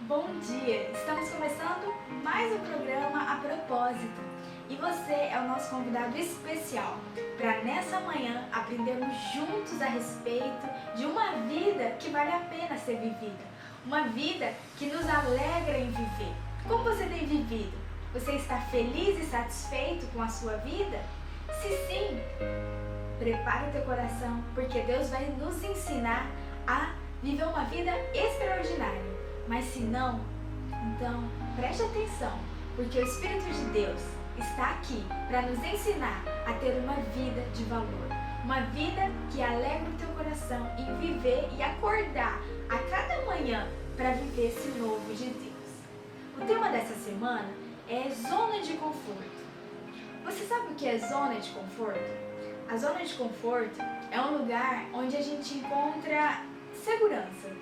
Bom dia! Estamos começando mais um programa A Propósito e você é o nosso convidado especial para nessa manhã aprendermos juntos a respeito de uma vida que vale a pena ser vivida, uma vida que nos alegra em viver. Como você tem vivido? Você está feliz e satisfeito com a sua vida? Se sim, prepare o teu coração porque Deus vai nos ensinar a viver uma vida extraordinária. Mas se não, então preste atenção, porque o Espírito de Deus está aqui para nos ensinar a ter uma vida de valor, uma vida que alegra o teu coração em viver e acordar a cada manhã para viver esse novo de Deus. O tema dessa semana é zona de conforto. Você sabe o que é zona de conforto? A zona de conforto é um lugar onde a gente encontra segurança.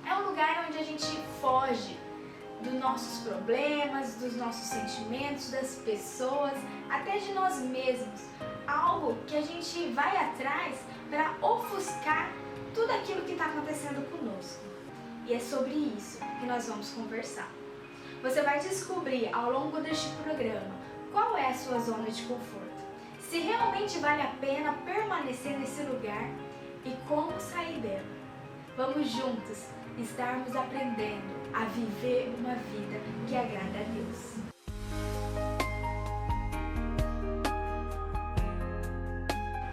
É um lugar onde a gente foge dos nossos problemas, dos nossos sentimentos, das pessoas, até de nós mesmos. Algo que a gente vai atrás para ofuscar tudo aquilo que está acontecendo conosco. E é sobre isso que nós vamos conversar. Você vai descobrir ao longo deste programa qual é a sua zona de conforto, se realmente vale a pena permanecer nesse lugar e como sair dela. Vamos juntos estarmos aprendendo a viver uma vida que agrada a Deus.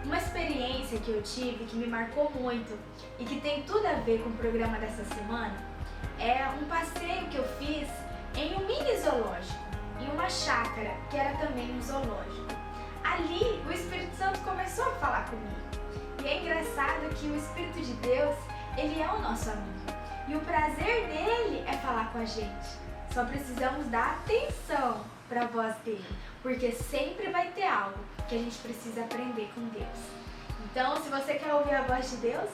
Uma experiência que eu tive que me marcou muito e que tem tudo a ver com o programa dessa semana é um passeio que eu fiz em um mini zoológico, em uma chácara que era também um zoológico. Ali o Espírito Santo começou a falar comigo. E é engraçado que o Espírito de Deus, ele é o nosso amigo. E o prazer dele é falar com a gente. Só precisamos dar atenção para a voz dele, porque sempre vai ter algo que a gente precisa aprender com Deus. Então, se você quer ouvir a voz de Deus,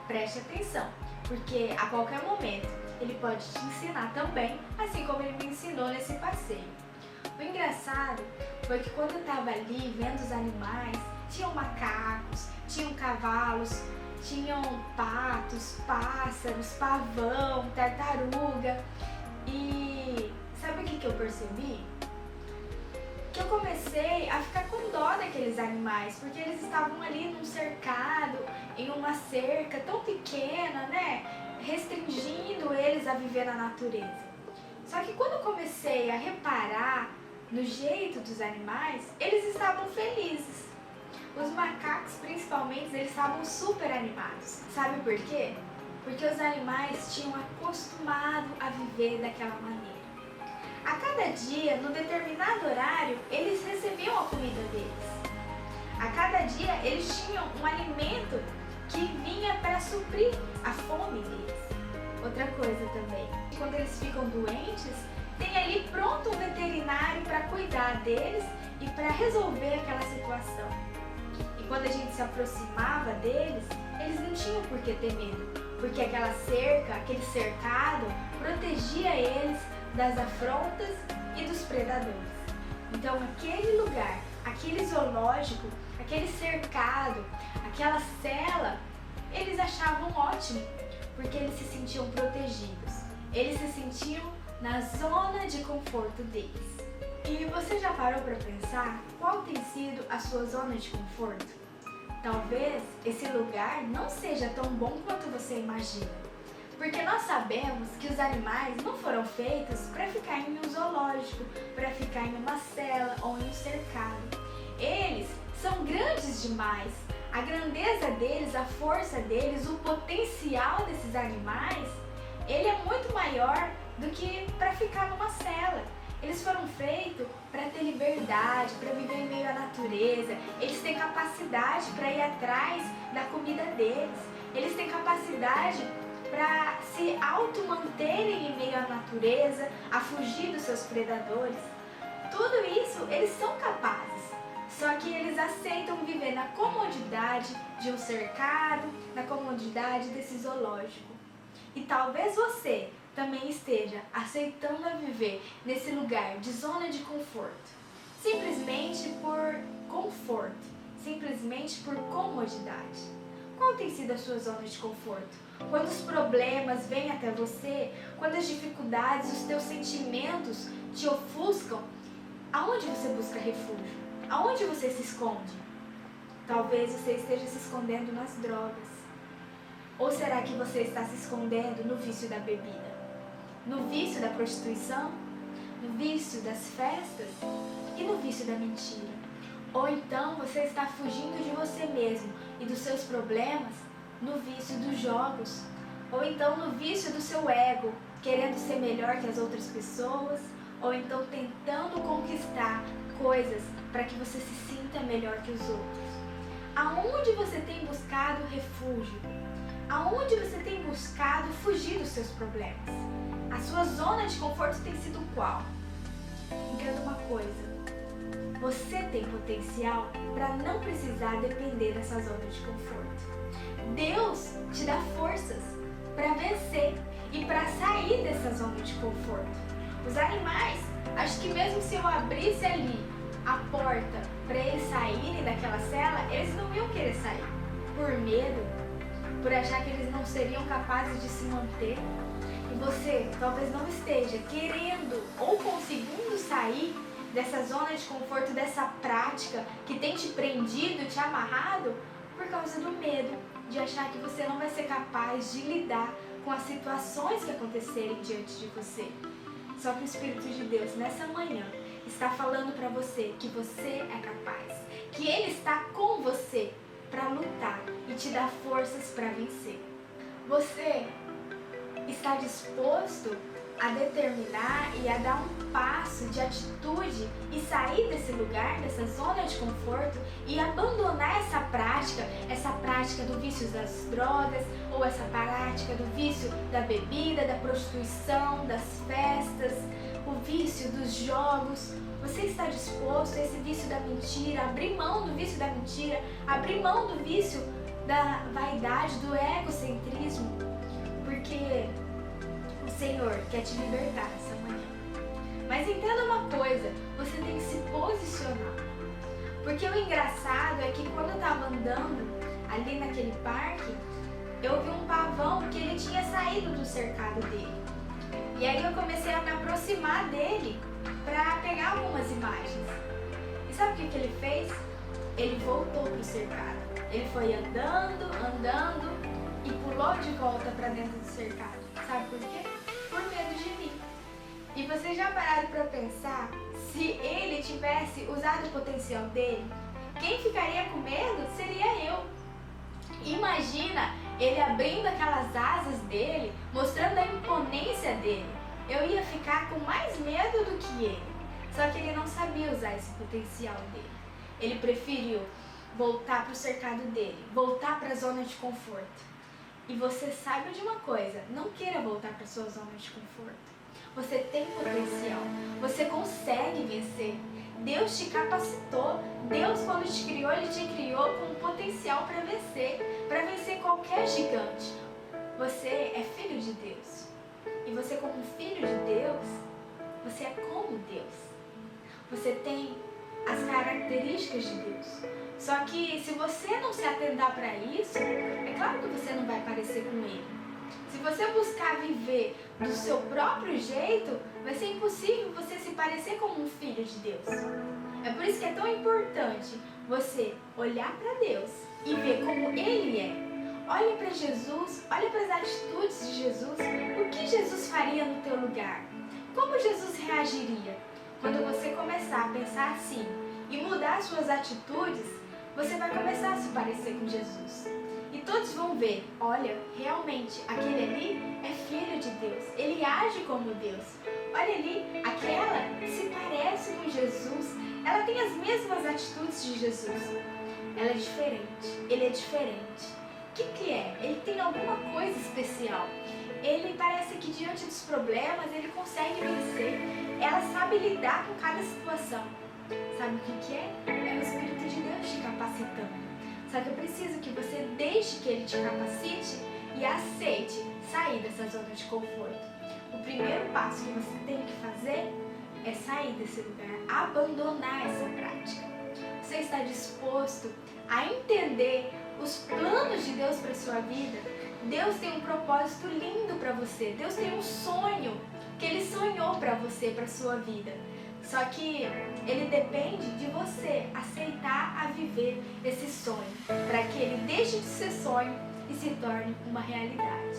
preste atenção, porque a qualquer momento ele pode te ensinar também, assim como ele me ensinou nesse passeio. O engraçado foi que quando eu estava ali vendo os animais, tinham macacos, tinham cavalos, tinham patos, pássaros, pavão, tartaruga. E sabe o que eu percebi? Que eu comecei a ficar com dó daqueles animais, porque eles estavam ali num cercado, em uma cerca tão pequena, né? Restringindo eles a viver na natureza. Só que quando eu comecei a reparar no jeito dos animais, eles estavam felizes. Os macacos, principalmente, eles estavam super animados. Sabe por quê? Porque os animais tinham acostumado a viver daquela maneira. A cada dia, no determinado horário, eles recebiam a comida deles. A cada dia, eles tinham um alimento que vinha para suprir a fome deles. Outra coisa também, quando eles ficam doentes, tem ali pronto um veterinário para cuidar deles e para resolver aquela situação. Quando a gente se aproximava deles, eles não tinham por que ter medo, porque aquela cerca, aquele cercado, protegia eles das afrontas e dos predadores. Então aquele lugar, aquele zoológico, aquele cercado, aquela cela, eles achavam ótimo, porque eles se sentiam protegidos, eles se sentiam na zona de conforto deles. E você já parou para pensar qual tem sido a sua zona de conforto? Talvez esse lugar não seja tão bom quanto você imagina, porque nós sabemos que os animais não foram feitos para ficar em um zoológico, para ficar em uma cela ou em um cercado. Eles são grandes demais. A grandeza deles, a força deles, o potencial desses animais, ele é muito maior do que para ficar numa cela. Eles foram feitos para ter liberdade, para viver em meio à natureza. Eles têm capacidade para ir atrás da comida deles. Eles têm capacidade para se auto-manterem em meio à natureza, a fugir dos seus predadores. Tudo isso eles são capazes. Só que eles aceitam viver na comodidade de um cercado, na comodidade desse zoológico. E talvez você também esteja aceitando a viver nesse lugar de zona de conforto, simplesmente por conforto, simplesmente por comodidade. Qual tem sido a sua zona de conforto? Quando os problemas vêm até você, quando as dificuldades, os teus sentimentos te ofuscam, aonde você busca refúgio? Aonde você se esconde? Talvez você esteja se escondendo nas drogas. Ou será que você está se escondendo no vício da bebida? No vício da prostituição? No vício das festas? E no vício da mentira? Ou então você está fugindo de você mesmo e dos seus problemas no vício dos jogos? Ou então no vício do seu ego, querendo ser melhor que as outras pessoas? Ou então tentando conquistar coisas para que você se sinta melhor que os outros? Aonde você tem buscado refúgio? Aonde você tem buscado fugir dos seus problemas? A sua zona de conforto tem sido qual? Entenda uma coisa. Você tem potencial para não precisar depender dessa zona de conforto. Deus te dá forças para vencer e para sair dessa zona de conforto. Os animais, acho que mesmo se eu abrisse ali a porta para eles saírem daquela cela, eles não iam querer sair. Por medo, por achar que eles não seriam capazes de se manter. E você talvez não esteja querendo ou conseguindo sair dessa zona de conforto, dessa prática que tem te prendido, te amarrado, por causa do medo de achar que você não vai ser capaz de lidar com as situações que acontecerem diante de você. Só que o Espírito de Deus, nessa manhã, está falando para você que você é capaz, que Ele está com você para lutar e te dar forças para vencer. Você está disposto a determinar e a dar um passo de atitude e sair desse lugar, dessa zona de conforto e abandonar essa prática do vício das drogas ou essa prática do vício da bebida, da prostituição, das festas, o vício dos jogos? Você está disposto a esse vício da mentira, abrir mão do vício da mentira, abrir mão do vício da vaidade, do egocentrismo? Porque o Senhor quer te libertar essa manhã. Mas entenda uma coisa, você tem que se posicionar. Porque o engraçado é que quando eu estava andando ali naquele parque, eu vi um pavão que ele tinha saído do cercado dele. E aí eu comecei a me aproximar dele para pegar algumas imagens. E sabe o que ele fez? Ele voltou para o cercado. Ele foi andando e pulou de volta para dentro do cercado. Sabe por quê? Por medo de mim. E vocês já pararam para pensar, se ele tivesse usado o potencial dele, quem ficaria com medo seria eu. Imagina ele abrindo aquelas asas dele, mostrando a imponência dele. Eu ia ficar com mais medo do que ele. Só que ele não sabia usar esse potencial dele. Ele preferiu voltar para o cercado dele, voltar para a zona de conforto. E você saiba de uma coisa, não queira voltar para a sua zona de conforto. Você tem potencial, você consegue vencer. Deus te capacitou. Deus, quando te criou, Ele te criou com potencial para vencer qualquer gigante. Você é filho de Deus. E você, como filho de Deus, você é como Deus. Você tem as características de Deus. Só que se você não se atentar para isso, é claro que você não vai parecer com Ele. Se você buscar viver do seu próprio jeito, vai ser impossível você se parecer como um filho de Deus. É por isso que é tão importante você olhar para Deus e ver como Ele é. Olhe para Jesus, olhe para as atitudes de Jesus. O que Jesus faria no teu lugar? Como Jesus reagiria? Quando você começar a pensar assim e mudar suas atitudes, você vai começar a se parecer com Jesus. E todos vão ver, olha, realmente, aquele ali é filho de Deus. Ele age como Deus. Olha ali, aquela se parece com Jesus. Ela tem as mesmas atitudes de Jesus. Ela é diferente. Ele é diferente. O que é? Ele tem alguma coisa especial. Ele parece que diante dos problemas, ele consegue vencer. Ela sabe lidar com cada situação. Sabe o que é? É o Espírito de Deus te capacitando. Só que eu preciso que você deixe que Ele te capacite e aceite sair dessa zona de conforto. O primeiro passo que você tem que fazer é sair desse lugar, abandonar essa prática. Você está disposto a entender os planos de Deus para sua vida, Deus tem um propósito lindo para você. Deus tem um sonho que Ele sonhou para você, para sua vida. Só que Ele depende de você aceitar a viver esse sonho, para que ele deixe de ser sonho e se torne uma realidade.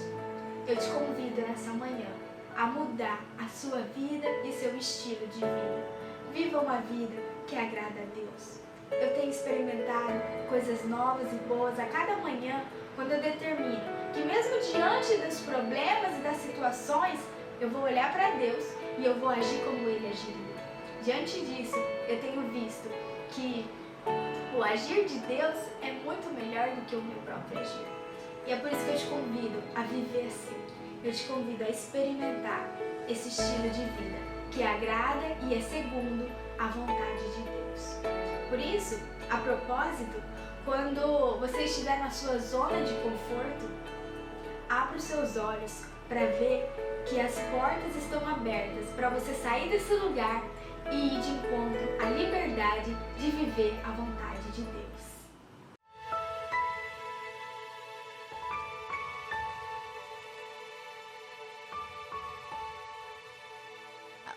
Eu te convido nessa manhã a mudar a sua vida e seu estilo de vida. Viva uma vida que agrada a Deus. Eu tenho experimentado coisas novas e boas a cada manhã quando eu determino que mesmo diante dos problemas e das situações, eu vou olhar para Deus e eu vou agir como Ele agiria. Diante disso, eu tenho visto que o agir de Deus é muito melhor do que o meu próprio agir. E é por isso que eu te convido a viver assim. Eu te convido a experimentar esse estilo de vida que agrada e é segundo a vontade de Deus. Por isso, a propósito, quando você estiver na sua zona de conforto, abra os seus olhos para ver que as portas estão abertas para você sair desse lugar e ir de encontro à liberdade de viver a vontade de Deus.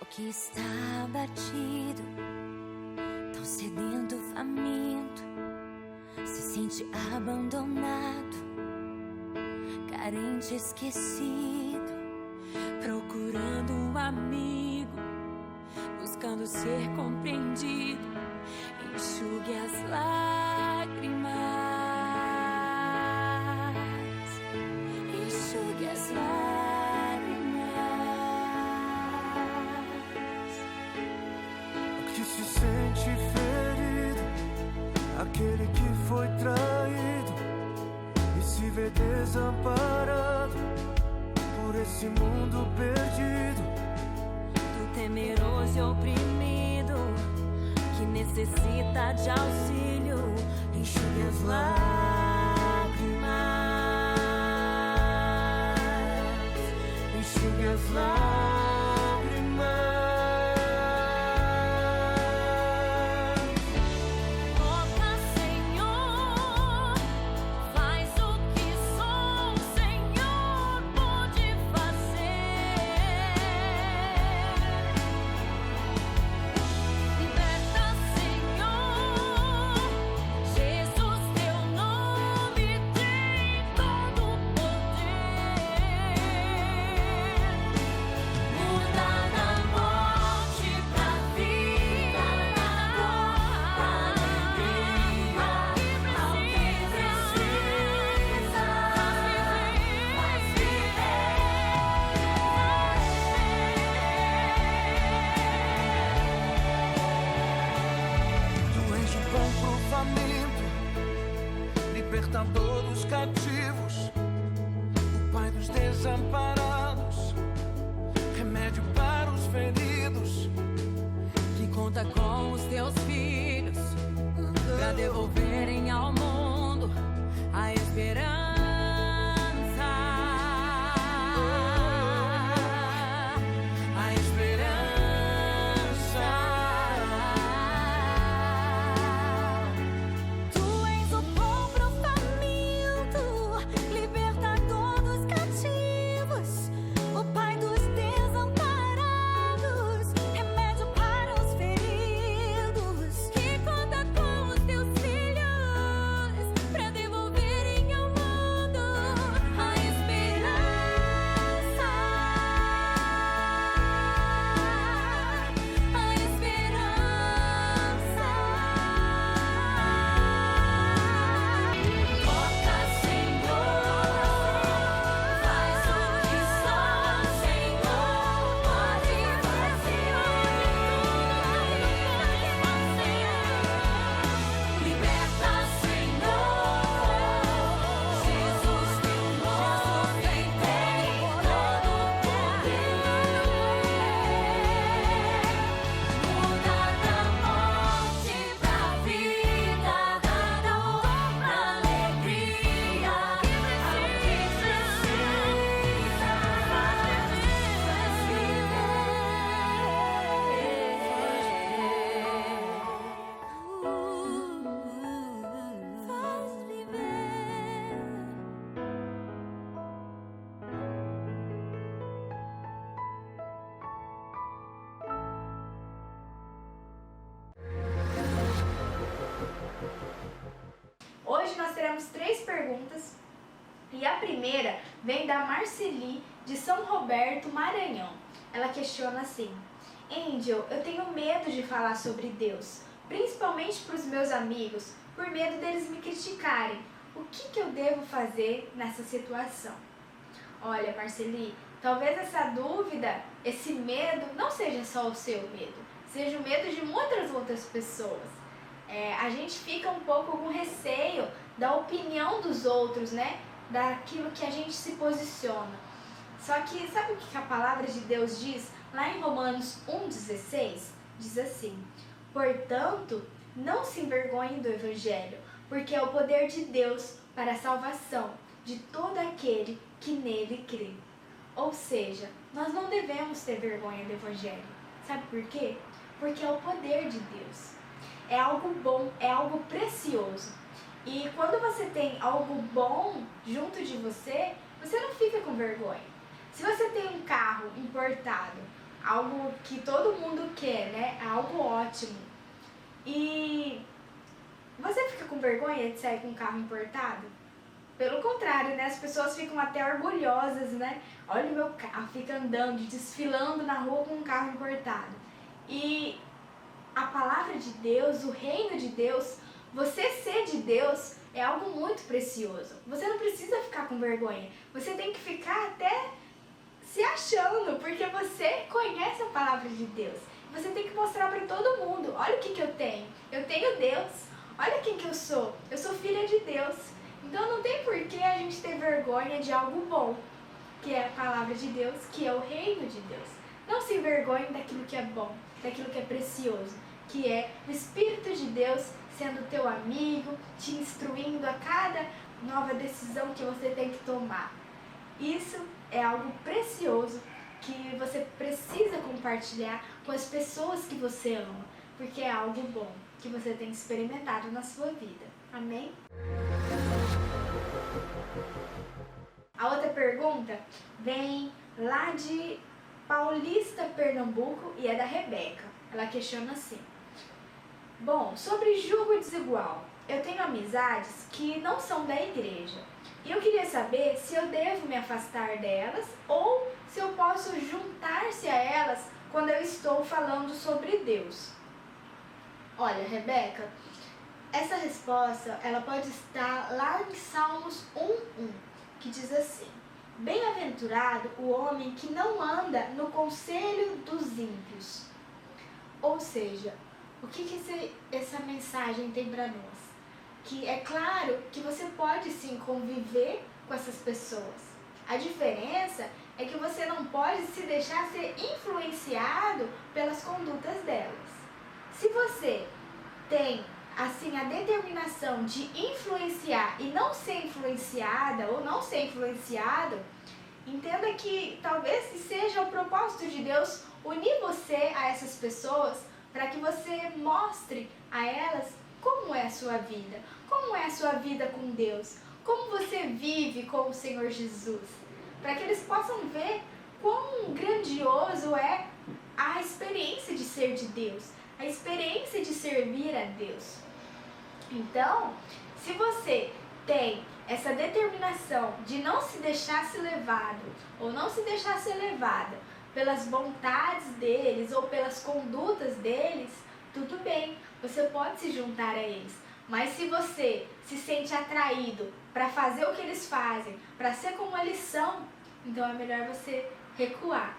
Ao que está abatido, tão sedento, faminto, se sente abandonado, carente, esquecido, procurando um amigo, buscando ser compreendido, enxugue as lágrimas, enxugue as lágrimas. O que se sente ferido, aquele que foi traído e se vê desamparado por esse mundo perdido, temeroso e oprimido, que necessita de auxílio, enxugue as lágrimas, enxugue as lágrimas. Toca, Senhor, faz o que só o Senhor pode fazer. Liberta, Senhor, Jesus, teu nome tem todo o poder. Muda da morte pra vida, pra alegria, ao que precisa, faz Tu és o pão pro faminto, libertador dos cativos, o Pai dos desamparados, remédio para os feridos. que conta com os teus filhos pra devolverem ao mundo a esperança. A esperança. Tu és o pão pro faminto, libertador dos cativos, o Pai dos desamparados, remédio para os feridos, que conta com os teus filhos pra devolverem ao mundo perguntas. E a primeira vem da Marceli, de São Roberto, Maranhão. Ela questiona assim: Angel, eu tenho medo de falar sobre Deus, principalmente para os meus amigos, por medo deles me criticarem. O que eu devo fazer nessa situação? Olha, Marceli, talvez essa dúvida, esse medo, não seja só o seu medo, seja o medo de muitas outras pessoas. A gente fica um pouco com receio da opinião dos outros, né? Daquilo que a gente se posiciona. Só que sabe o que a palavra de Deus diz? Lá em Romanos 1,16, diz assim: portanto, não se envergonhem do Evangelho, porque é o poder de Deus para a salvação de todo aquele que nele crê. Ou seja, nós não devemos ter vergonha do Evangelho. Sabe por quê? Porque é o poder de Deus. É algo bom, é algo precioso. E quando você tem algo bom junto de você, você não fica com vergonha. Se você tem um carro importado, algo que todo mundo quer, né? Algo ótimo. E você fica com vergonha de sair com um carro importado? Pelo contrário, né? As pessoas ficam até orgulhosas, né? Olha o meu carro, fica andando, desfilando na rua com um carro importado. E a palavra de Deus, o reino de Deus, você ser de Deus é algo muito precioso. Você não precisa ficar com vergonha. Você tem que ficar até se achando, porque você conhece a palavra de Deus. Você tem que mostrar para todo mundo: olha o que eu tenho. Eu tenho Deus. Olha quem que eu sou. Eu sou filha de Deus. Então não tem por que a gente ter vergonha de algo bom, que é a palavra de Deus, que é o reino de Deus. Não se envergonhe daquilo que é bom, daquilo que é precioso, que é o Espírito de Deus sendo teu amigo, te instruindo a cada nova decisão que você tem que tomar. Isso é algo precioso que você precisa compartilhar com as pessoas que você ama, porque é algo bom que você tem experimentado na sua vida. Amém? A outra pergunta vem lá de Paulista, Pernambuco, e é da Rebeca. Ela questiona assim: bom, sobre julgo desigual, eu tenho amizades que não são da igreja e eu queria saber se eu devo me afastar delas ou se eu posso juntar-se a elas quando eu estou falando sobre Deus. Olha, Rebeca, essa resposta ela pode estar lá em Salmos 1:1, que diz assim: bem-aventurado o homem que não anda no conselho dos ímpios. Ou seja, o que essa mensagem tem para nós? Que é claro que você pode sim conviver com essas pessoas. A diferença é que você não pode se deixar ser influenciado pelas condutas delas. Se você tem assim a determinação de influenciar e não ser influenciada ou não ser influenciado, entenda que talvez seja o propósito de Deus unir você a essas pessoas para que você mostre a elas como é a sua vida, como é a sua vida com Deus, como você vive com o Senhor Jesus, para que eles possam ver quão grandioso é a experiência de ser de Deus, a experiência de servir a Deus. Então, se você tem essa determinação de não se deixar ser levado ou não se deixar ser levada pelas vontades deles ou pelas condutas deles, tudo bem, você pode se juntar a eles. Mas se você se sente atraído para fazer o que eles fazem, para ser como eles são, então é melhor você recuar.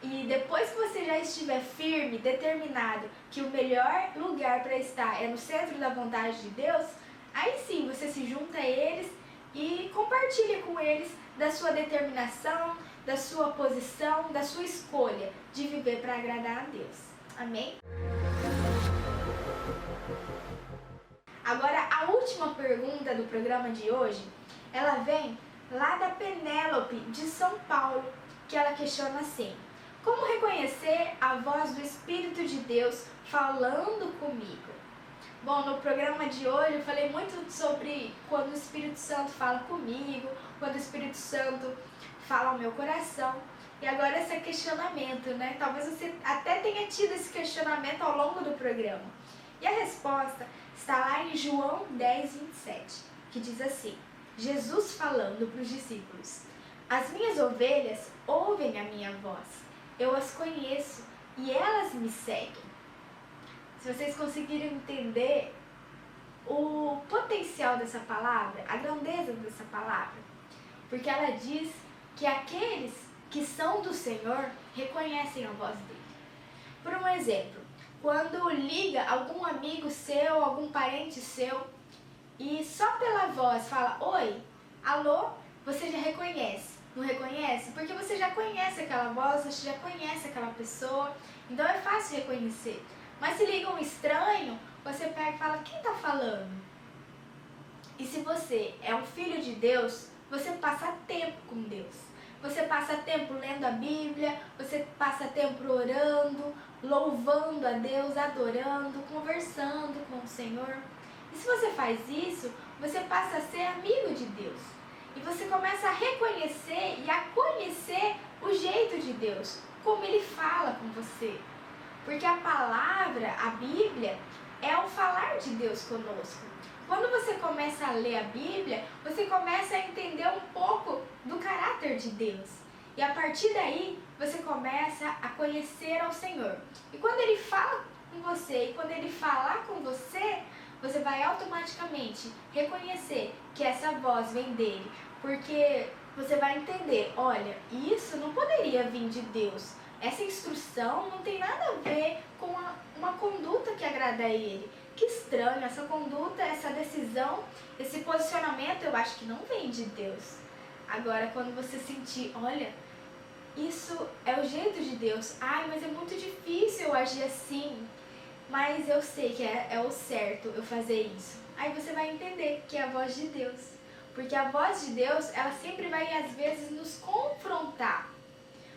E depois que você já estiver firme, determinado que o melhor lugar para estar é no centro da vontade de Deus, aí sim você se junta a eles e compartilha com eles da sua determinação, da sua posição, da sua escolha de viver para agradar a Deus. Amém? Agora, a última pergunta do programa de hoje, ela vem lá da Penélope, de São Paulo, que ela questiona assim: como reconhecer a voz do Espírito de Deus falando comigo? Bom, no programa de hoje eu falei muito sobre quando o Espírito Santo fala comigo, quando o Espírito Santo fala ao meu coração. E agora esse questionamento, né? Talvez você até tenha tido esse questionamento ao longo do programa. E a resposta está lá em João 10:27, que diz assim: Jesus falando para os discípulos: as minhas ovelhas ouvem a minha voz, eu as conheço e elas me seguem. Se vocês conseguirem entender o potencial dessa palavra, a grandeza dessa palavra, porque ela diz que aqueles que são do Senhor reconhecem a voz dele. Por um exemplo, quando liga algum amigo seu, algum parente seu, e só pela voz fala oi, alô, você já reconhece. Não reconhece? Porque você já conhece aquela voz, você já conhece aquela pessoa, então é fácil reconhecer. Mas se liga um estranho, você pega e fala: quem está falando? E se você é um filho de Deus, você passa tempo com Deus. Você passa tempo lendo a Bíblia, você passa tempo orando, louvando a Deus, adorando, conversando com o Senhor. E se você faz isso, você passa a ser amigo de Deus. E você começa a reconhecer e a conhecer o jeito de Deus, como Ele fala com você. Porque a palavra, a Bíblia, é o falar de Deus conosco. Quando você começa a ler a Bíblia, você começa a entender um pouco do caráter de Deus. E a partir daí, você começa a conhecer ao Senhor. E quando Ele fala com você, e quando Ele falar com você, você vai automaticamente reconhecer que essa voz vem dele. Porque você vai entender: olha, isso não poderia vir de Deus. Essa instrução não tem nada a ver com uma conduta que agrada a ele. Que estranho, essa conduta, essa decisão, esse posicionamento, eu acho que não vem de Deus. Agora, quando você sentir: olha, isso é o jeito de Deus. Ai, mas é muito difícil eu agir assim. Mas eu sei que é o certo eu fazer isso. Aí você vai entender que é a voz de Deus. Porque a voz de Deus, ela sempre vai, às vezes, nos confrontar.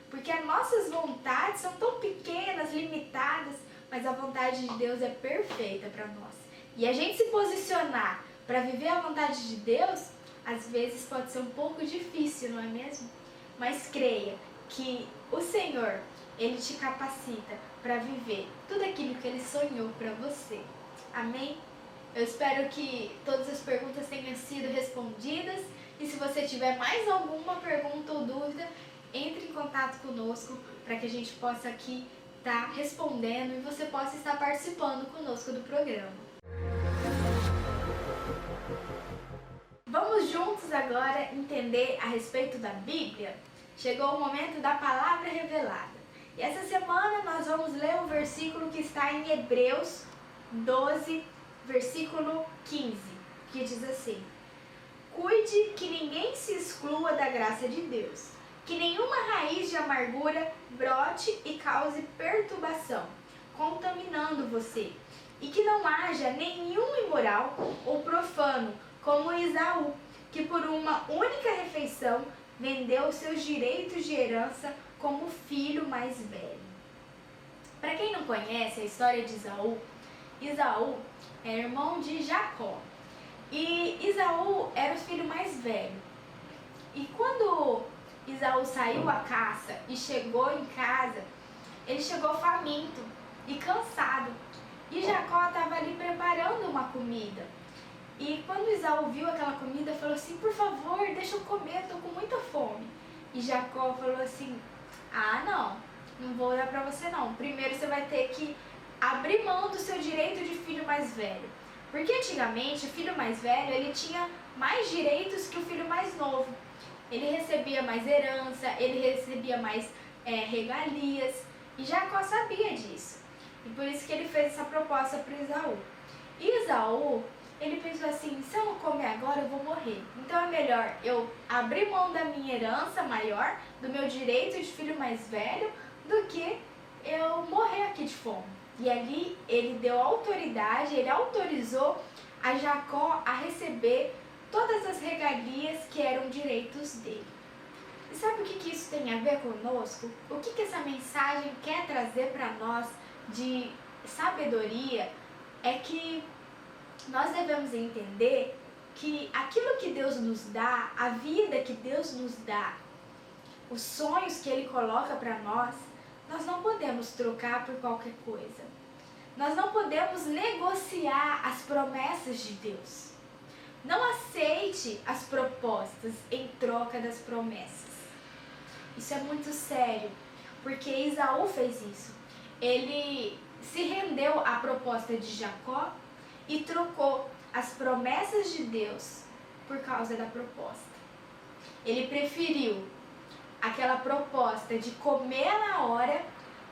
Porque as nossas vontades são tão pequenas, limitadas, mas a vontade de Deus é perfeita para nós. E a gente se posicionar para viver a vontade de Deus, às vezes pode ser um pouco difícil, não é mesmo? Mas creia que o Senhor, Ele te capacita para viver tudo aquilo que Ele sonhou para você. Amém? Eu espero que todas as perguntas tenham sido respondidas. E se você tiver mais alguma pergunta ou dúvida, entre em contato conosco para que a gente possa aqui estar respondendo e você possa estar participando conosco do programa. Vamos juntos agora entender a respeito da Bíblia? Chegou o momento da palavra revelada. E essa semana nós vamos ler o versículo que está em Hebreus 12, versículo 15, que diz assim: cuide que ninguém se exclua da graça de Deus, que nenhuma raiz de amargura brote e cause perturbação, contaminando você, e que não haja nenhum imoral ou profano, como Esaú, que por uma única refeição vendeu seus direitos de herança como filho mais velho. Para quem não conhece a história de Esaú, Esaú é irmão de Jacó. E Esaú era o filho mais velho. E quando Esaú saiu à caça e chegou em casa, ele chegou faminto e cansado. E Jacó estava ali preparando uma comida. E quando Esaú viu aquela comida, falou assim: por favor, deixa eu comer, estou com muita fome. E Jacó falou assim: ah, não vou dar para você não. Primeiro você vai ter que abrir mão do seu direito de filho mais velho. Porque antigamente o filho mais velho, ele tinha mais direitos que o filho mais novo. Ele recebia mais herança, ele recebia mais regalias. E Jacó sabia disso. E por isso que ele fez essa proposta para Esaú. E Esaú, ele pensou assim: se eu não comer agora, eu vou morrer. Então é melhor eu abrir mão da minha herança maior, do meu direito de filho mais velho, do que eu morrer aqui de fome. E ali ele deu autoridade, ele autorizou a Jacó a receber todas as regalias que eram direitos dele. E sabe o que isso tem a ver conosco? O que essa mensagem quer trazer para nós de sabedoria é que nós devemos entender que aquilo que Deus nos dá, a vida que Deus nos dá, os sonhos que Ele coloca para nós não podemos trocar por qualquer coisa. Nós não podemos negociar as promessas de Deus. Não aceite as propostas em troca das promessas. Isso é muito sério, porque Esaú fez isso. Ele se rendeu à proposta de Jacó e trocou as promessas de Deus por causa da proposta. Ele preferiu aquela proposta de comer na hora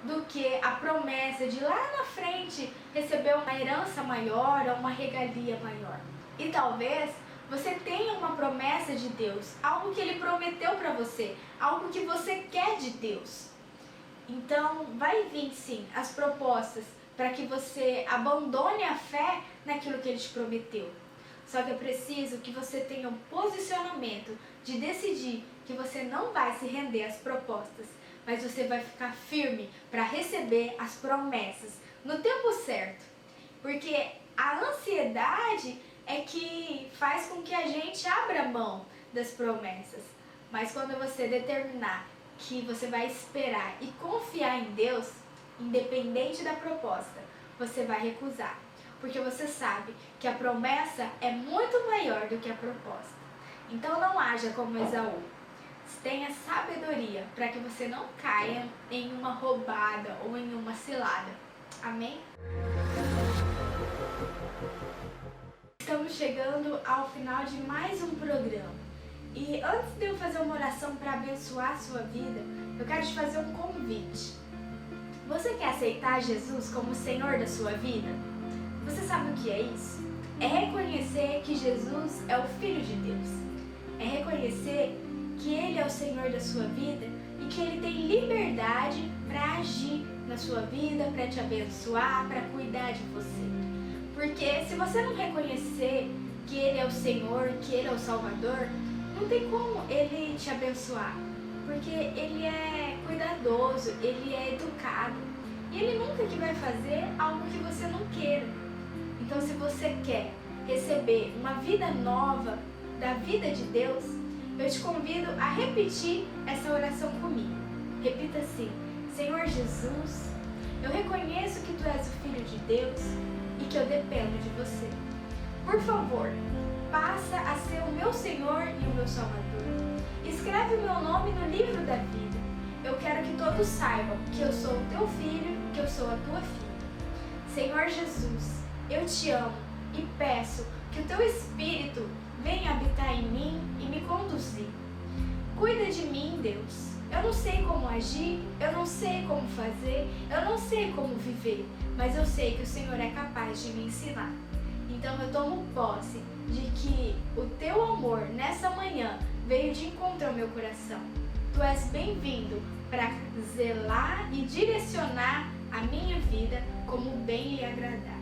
do que a promessa de lá na frente receber uma herança maior ou uma regalia maior. E talvez você tenha uma promessa de Deus, algo que Ele prometeu para você, algo que você quer de Deus. Então vai vir sim as propostas para que você abandone a fé naquilo que Ele te prometeu. Só que é preciso que você tenha um posicionamento de decidir que você não vai se render às propostas, mas você vai ficar firme para receber as promessas no tempo certo. Porque a ansiedade é que faz com que a gente abra mão das promessas. Mas quando você determinar que você vai esperar e confiar em Deus, independente da proposta, você vai recusar. Porque você sabe que a promessa é muito maior do que a proposta. Então não haja como Esaú. Tenha sabedoria para que você não caia em uma roubada ou em uma cilada. Amém? Estamos chegando ao final de mais um programa. E antes de eu fazer uma oração para abençoar a sua vida, eu quero te fazer um convite. Você quer aceitar Jesus como Senhor da sua vida? Você sabe o que é isso? É reconhecer que Jesus é o Filho de Deus. É reconhecer que Ele é o Senhor da sua vida e que Ele tem liberdade para agir na sua vida, para te abençoar, para cuidar de você. Porque se você não reconhecer que Ele é o Senhor, que Ele é o Salvador, não tem como Ele te abençoar. Porque Ele é cuidadoso, Ele é educado. E Ele nunca que vai fazer algo que você não queira. Então, se você quer receber uma vida nova da vida de Deus, eu te convido a repetir essa oração comigo. Repita assim: Senhor Jesus, eu reconheço que Tu és o Filho de Deus e que eu dependo de Você. Por favor, passa a ser o meu Senhor e o meu Salvador. Escreve o meu nome no livro da vida. Eu quero que todos saibam que eu sou o Teu Filho, que eu sou a Tua filha. Senhor Jesus, eu Te amo e peço que o Teu Espírito venha habitar em mim e me conduzir. Cuida de mim, Deus. Eu não sei como agir, eu não sei como fazer, eu não sei como viver, mas eu sei que o Senhor é capaz de me ensinar. Então eu tomo posse de que o Teu amor nessa manhã veio de encontro ao meu coração. Tu és bem-vindo para zelar e direcionar a minha vida como bem lhe agradar.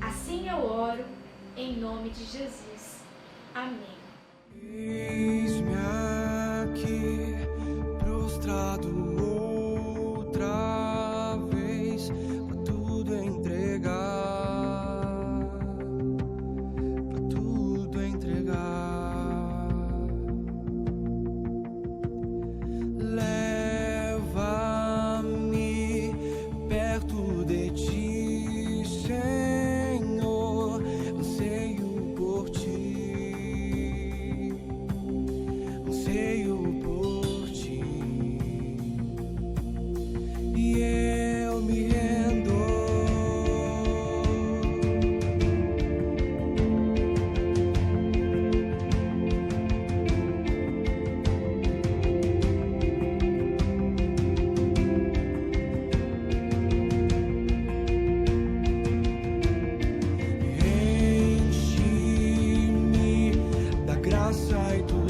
Assim eu oro, em nome de Jesus. Amém. Eis-me aqui, prostrado outra vez, pra tudo entregar, pra tudo entregar. Leva-me perto de Ti, Senhor, anseio por Ti, anseio por Ti, e eu me rendo. Enche-me da graça e do